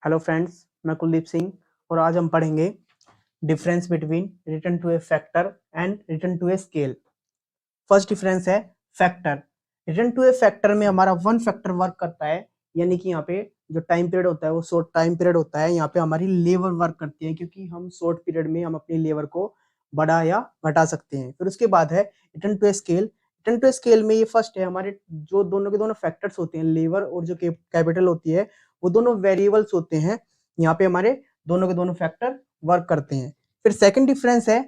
Hello friends, मैं कुलदीप सिंह और आज हम पढ़ेंगे difference between return to a factor and return to a scale. First difference है factor. Return to a factor में हमारा वन फैक्टर वर्क करता है, यानी कि यहाँ पे जो टाइम पीरियड होता है वो शॉर्ट टाइम पीरियड होता है। यहाँ पे हमारी लेबर वर्क करती है क्योंकि हम शॉर्ट पीरियड में हम अपनी लेबर को बढ़ा या घटा सकते हैं। फिर उसके बाद है return to a scale. Return to a scale में ये फर्स्ट है, हमारे जो दोनों के दोनों फैक्टर्स होते हैं, लेबर और जो कैपिटल होती है, वो दोनों वेरिएबल्स होते हैं। यहाँ पे हमारे दोनों के दोनों फैक्टर वर्क करते हैं। फिर सेकंड डिफरेंस है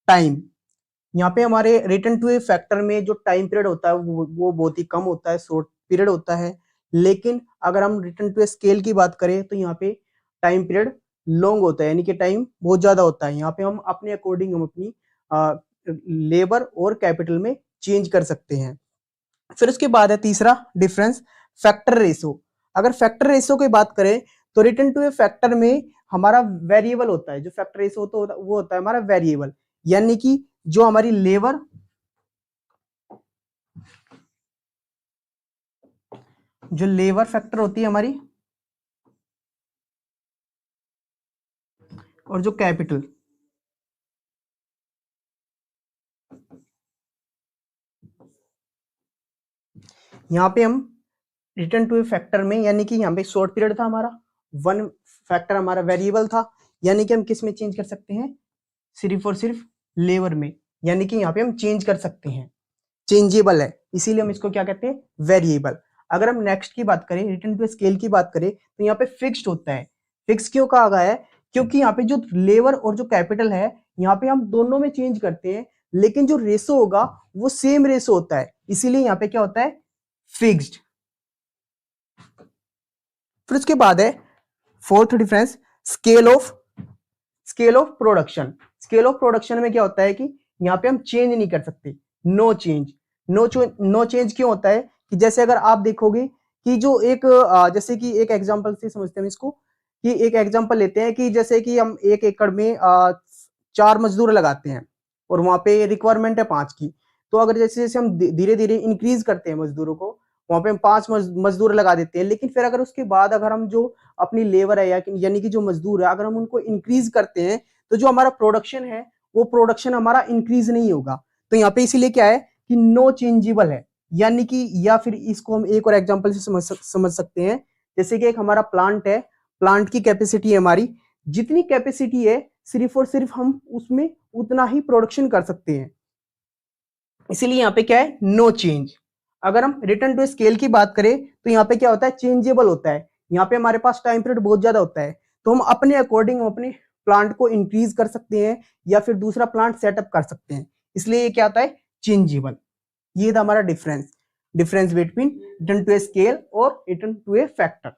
टाइम। यहाँ पे हमारे रिटर्न टू ए फैक्टर में जो टाइम पीरियड होता है वो बहुत ही कम होता है, शॉर्ट पीरियड होता है। लेकिन अगर हम रिटर्न टू ए स्केल की बात करें तो यहाँ पे टाइम पीरियड लॉन्ग होता है, यानी कि टाइम बहुत ज्यादा होता है। यहाँ पे हम अपने अकॉर्डिंग हम अपनी लेबर और कैपिटल में चेंज कर सकते हैं। फिर उसके बाद है तीसरा डिफरेंस फैक्टर रेशो। अगर फैक्टर रेशो की बात करें तो रिटर्न टू ए फैक्टर में हमारा वेरिएबल होता है, जो फैक्टर रेशो होता है वो होता है हमारा वेरिएबल, यानी कि जो हमारी लेबर फैक्टर होती है हमारी और जो कैपिटल, यहाँ पे हम रिटर्न टू ए फैक्टर में, यानी कि यहाँ पे शॉर्ट पीरियड था हमारा, वन फैक्टर हमारा वेरिएबल था, यानी कि हम किस में चेंज कर सकते हैं, सिर्फ और सिर्फ लेबर में, यानी कि यहाँ पे हम चेंज कर सकते हैं, चेंजेबल है, इसीलिए हम इसको क्या कहते हैं, वेरिएबल। अगर हम नेक्स्ट की बात करें, रिटर्न टू स्केल की बात करें, तो यहाँ पे फिक्स्ड होता है। फिक्स क्यों कहा गया है, क्योंकि यहाँ पे जो लेबर और जो कैपिटल है, यहाँ पे हम दोनों में चेंज करते हैं, लेकिन जो रेशो होगा वो सेम रेशो होता है, इसीलिए यहाँ पे क्या होता है, फिक्स्ड। फिर उसके बाद है fourth difference scale of production. Scale of production में क्या होता है कि यहाँ पे हम चेंज नहीं कर सकते, नो चेंज। नो चेंज क्यों होता है कि जैसे अगर आप देखोगे कि जो एक जैसे कि एक एग्जांपल से समझते हैं इसको, कि एक एग्जांपल लेते हैं कि जैसे कि हम 1 एकड़ में 4 मजदूर लगाते हैं और वहां पे रिक्वायरमेंट है 5 की। तो अगर जैसे जैसे हम धीरे धीरे इंक्रीज करते हैं मजदूरों को, वहां पे हम 5 मजदूर लगा देते हैं, लेकिन फिर अगर उसके बाद अगर हम जो अपनी लेबर है यानी कि जो मजदूर है, अगर हम उनको इंक्रीज करते हैं तो जो हमारा प्रोडक्शन है वो प्रोडक्शन हमारा इंक्रीज नहीं होगा। तो यहाँ पे इसीलिए क्या है कि नो चेंजेबल है, यानी कि, या फिर इसको हम एक और एग्जांपल से समझ सकते हैं। जैसे कि एक हमारा प्लांट है, प्लांट की कैपेसिटी है हमारी, जितनी कैपेसिटी है सिर्फ और सिर्फ हम उसमें उतना ही प्रोडक्शन कर सकते हैं, इसीलिए यहाँ पे क्या है, नो चेंज। अगर हम रिटर्न टू स्केल की बात करें तो यहाँ पे क्या होता है, चेंजेबल होता है। यहाँ पे हमारे पास टाइम पीरियड बहुत ज्यादा होता है, तो हम अपने अकॉर्डिंग अपने प्लांट को इंक्रीज कर सकते हैं या फिर दूसरा प्लांट सेटअप कर सकते हैं, इसलिए ये क्या होता है, चेंजेबल। ये था हमारा difference between return to a scale और रिटर्न टू ए फैक्टर।